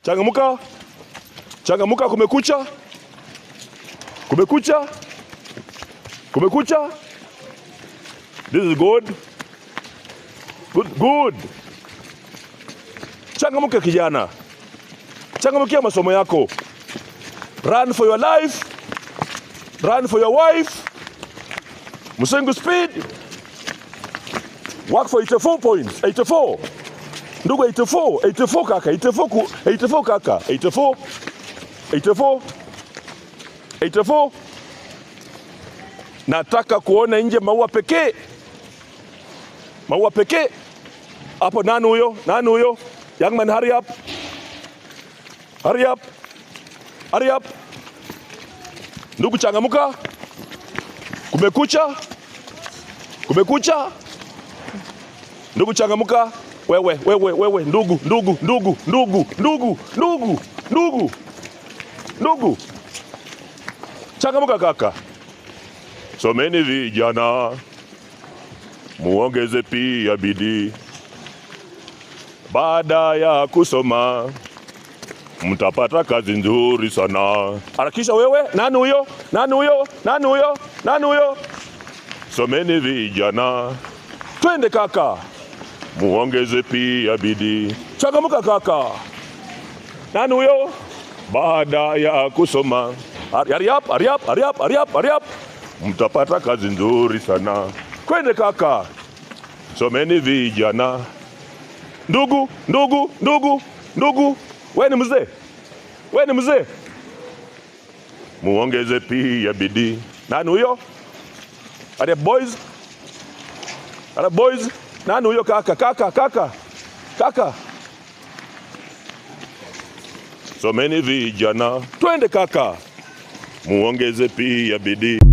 Changamuka. Changamuka, kumekucha. Kumekucha. Kumekucha. This is good. Good. Changamuka kijana. Changamukia masomo yako. Run for your life. Run for your wife. Musengu speed. Work for 84 points. 84. Ndugu 84. 84 kaka. 84 kaka. 84. 84. 84. Nataka kuona nje maua pekee. Maua pekee. Hapo nani huyo? Nani huyo? Young man, hurry up. Hurry up. Hurry up. Ndugu changamuka. Kumekucha. Kumekucha. Ndugu changamuka. Wewe ndugu. Changamuka kaka. Someni vijana, muongeze pia bidii. Baada ya kusoma mtapata kazi nzuri sana. Harakisha wewe. Nani huyo? Nani huyo? Nani huyo? Nani huyo? Someni vijana. Twende kaka. Muongeze pia bidii. Changamuka kaka. Nani huyo? Baada ya kusoma. Hurry up, hurry up, hurry up, hurry up, hurry up. Mtapata kazi nzuri sana. Kwende kaka. Someni vijana. Ndugu. Wewe ni mzee. Wewe ni mzee. Muongeze pia bidii. Nani huyo? Are boys? Are boys? Nani huyo kaka? Someni vijana. Twende kaka. Muongeze pia bidii.